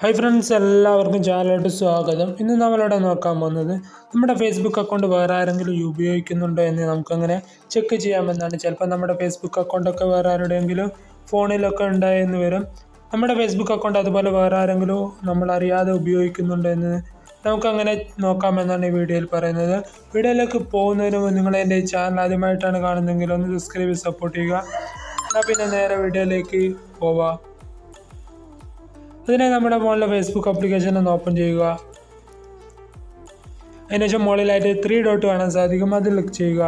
Hi friends, എല്ലാവർക്കും ചാനലിലോട്ട് സ്വാഗതം. ഇന്ന് നമ്മളിവിടെ നോക്കാൻ പോകുന്നത് നമ്മുടെ ഫേസ്ബുക്ക് അക്കൗണ്ട് വേറെ ആരെങ്കിലും ഉപയോഗിക്കുന്നുണ്ടോ എന്ന് നമുക്കങ്ങനെ ചെക്ക് ചെയ്യാമെന്നാണ്. ചിലപ്പോൾ നമ്മുടെ ഫേസ്ബുക്ക് അക്കൗണ്ടൊക്കെ വേറെ ആരുടെയെങ്കിലും ഫോണിലൊക്കെ ഉണ്ടായെന്ന് വരും. നമ്മുടെ ഫേസ്ബുക്ക് അക്കൗണ്ട് അതുപോലെ വേറെ ആരെങ്കിലും നമ്മളറിയാതെ ഉപയോഗിക്കുന്നുണ്ടോ എന്ന് നമുക്കങ്ങനെ നോക്കാമെന്നാണ് ഈ വീഡിയോയിൽ പറയുന്നത്. വീഡിയോയിലേക്ക് പോകുന്നതിന് മുമ്പ് നിങ്ങൾ എൻ്റെ ഈ ചാനൽ ആദ്യമായിട്ടാണ് കാണുന്നതെങ്കിൽ ഒന്ന് സബ്സ്ക്രൈബ് സപ്പോർട്ട് ചെയ്യുക. എന്നാൽ പിന്നെ നേരെ വീഡിയോയിലേക്ക് പോവാം. അതിനായി നമ്മുടെ ഫോണിലെ ഫേസ്ബുക്ക് ആപ്ലിക്കേഷൻ ഒന്ന് ഓപ്പൺ ചെയ്യുക. അതിനുശേഷം മുകളിലായിട്ട് 3 ഡോട്ട് കാണാൻ സാധിക്കും, അത് ക്ലിക്ക് ചെയ്യുക.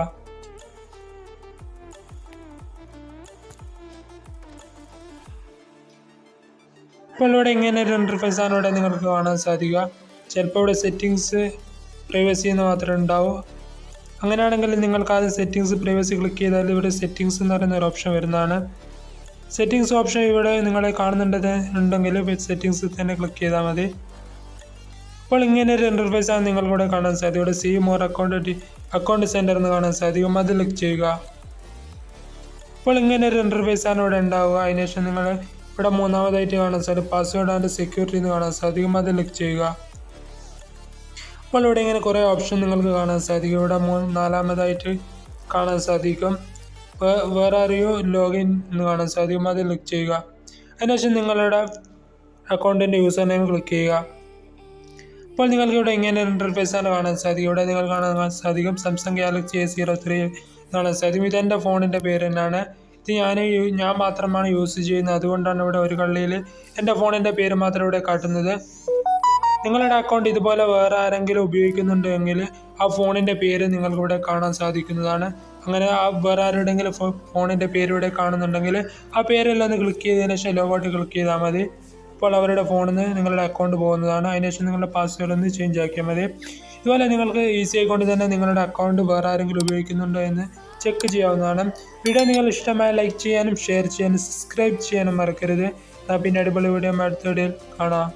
ഇപ്പോൾ ഇവിടെ ഇങ്ങനെ ഒരു ഇൻ്റർഫേസ് ആണ് ഇവിടെ നിങ്ങൾക്ക് കാണാൻ സാധിക്കുക. ചിലപ്പോൾ ഇവിടെ സെറ്റിങ്സ് പ്രൈവസി എന്ന് മാത്രമേ ഉണ്ടാവൂ. അങ്ങനെയാണെങ്കിൽ നിങ്ങൾക്ക് ആദ്യം സെറ്റിങ്സ് പ്രൈവസി ക്ലിക്ക് ചെയ്താൽ ഇവിടെ സെറ്റിങ്സ് എന്ന് പറയുന്ന ഒരു ഓപ്ഷൻ വരുന്നതാണ്. സെറ്റിങ്സ് ഓപ്ഷൻ ഇവിടെ നിങ്ങളെ കാണുന്നുണ്ടെങ്കിൽ സെറ്റിങ്സ് തന്നെ ക്ലിക്ക് ചെയ്താൽ മതി. അപ്പോൾ ഇങ്ങനെ ഒരു ഇൻ്റർഫേസ് ആണ് നിങ്ങൾക്കിവിടെ കാണാൻ സാധിക്കും. ഇവിടെ സീ മോർ അക്കൗണ്ട് സെൻറ്റർ എന്ന് കാണാൻ സാധിക്കും, അത് ക്ലിക്ക് ചെയ്യുക. അപ്പോൾ ഇങ്ങനെ ഒരു ഇൻ്റർഫേസ് ആണ് ഇവിടെ ഉണ്ടാവുക. അതിനുശേഷം നിങ്ങൾ ഇവിടെ മൂന്നാമതായിട്ട് കാണാൻ സാധിക്കും പാസ്വേഡ് ആൻഡ് സെക്യൂരിറ്റി എന്ന് കാണാൻ സാധിക്കും, അത് ക്ലിക്ക് ചെയ്യുക. അപ്പോൾ ഇവിടെ ഇങ്ങനെ കുറേ ഓപ്ഷൻ നിങ്ങൾക്ക് കാണാൻ സാധിക്കും. ഇവിടെ നാലാമതായിട്ട് കാണാൻ സാധിക്കും വേറെ അറിയോ ലോഗിൻ എന്ന് കാണാൻ സാധിക്കും, അത് ക്ലിക്ക് ചെയ്യുക. അതിനുശേഷം നിങ്ങളുടെ അക്കൗണ്ടിൻ്റെ യൂസർ നെയിം ക്ലിക്ക് ചെയ്യുക. അപ്പോൾ നിങ്ങൾക്ക് ഇവിടെ ഇങ്ങനെ ഇൻ്റർഫേസ് ആണ് കാണാൻ സാധിക്കും. ഇവിടെ നിങ്ങൾ കാണാൻ സാധിക്കും സാംസങ് ഗാലക്സി A03 കാണാൻ സാധിക്കും. ഇതെൻ്റെ ഫോണിൻ്റെ പേര് തന്നെയാണ്. ഇത് ഞാൻ മാത്രമാണ് യൂസ് ചെയ്യുന്നത്, അതുകൊണ്ടാണ് ഇവിടെ ഒരു കള്ളിയിൽ എൻ്റെ ഫോണിൻ്റെ പേര് മാത്രം ഇവിടെ കാട്ടുന്നത്. നിങ്ങളുടെ അക്കൗണ്ട് ഇതുപോലെ വേറെ ആരെങ്കിലും ഉപയോഗിക്കുന്നുണ്ടെങ്കിൽ ആ ഫോണിൻ്റെ പേര് നിങ്ങൾക്കിവിടെ കാണാൻ സാധിക്കുന്നതാണ്. അങ്ങനെ ആ വേറെ ആരുടെയെങ്കിലും ഫോണിൻ്റെ പേര് ഇവിടെ കാണുന്നുണ്ടെങ്കിൽ ആ പേരെല്ലാം ഒന്ന് ക്ലിക്ക് ചെയ്തതിന് ശേഷം ലോഗൗട്ട് ക്ലിക്ക് ചെയ്താൽ മതി. അപ്പോൾ അവരുടെ ഫോണിൽ നിന്ന് നിങ്ങളുടെ അക്കൗണ്ട് പോകുന്നതാണ്. അതിനുശേഷം നിങ്ങളുടെ പാസ്വേഡ് ഒന്ന് ചേഞ്ച് ആക്കിയാൽ മതി. ഇതുപോലെ നിങ്ങൾക്ക് ഈസി ആയിക്കൊണ്ട് തന്നെ നിങ്ങളുടെ അക്കൗണ്ട് വേറെ ആരെങ്കിലും ഉപയോഗിക്കുന്നുണ്ടോ എന്ന് ചെക്ക് ചെയ്യാവുന്നതാണ്. വീഡിയോ നിങ്ങൾ ഇഷ്ടമായ ലൈക്ക് ചെയ്യാനും ഷെയർ ചെയ്യാനും സബ്സ്ക്രൈബ് ചെയ്യാനും മറക്കരുത്. പിന്നെ അടിപൊളി വീഡിയോ അടുത്ത വീഡിയോയിൽ കാണാം.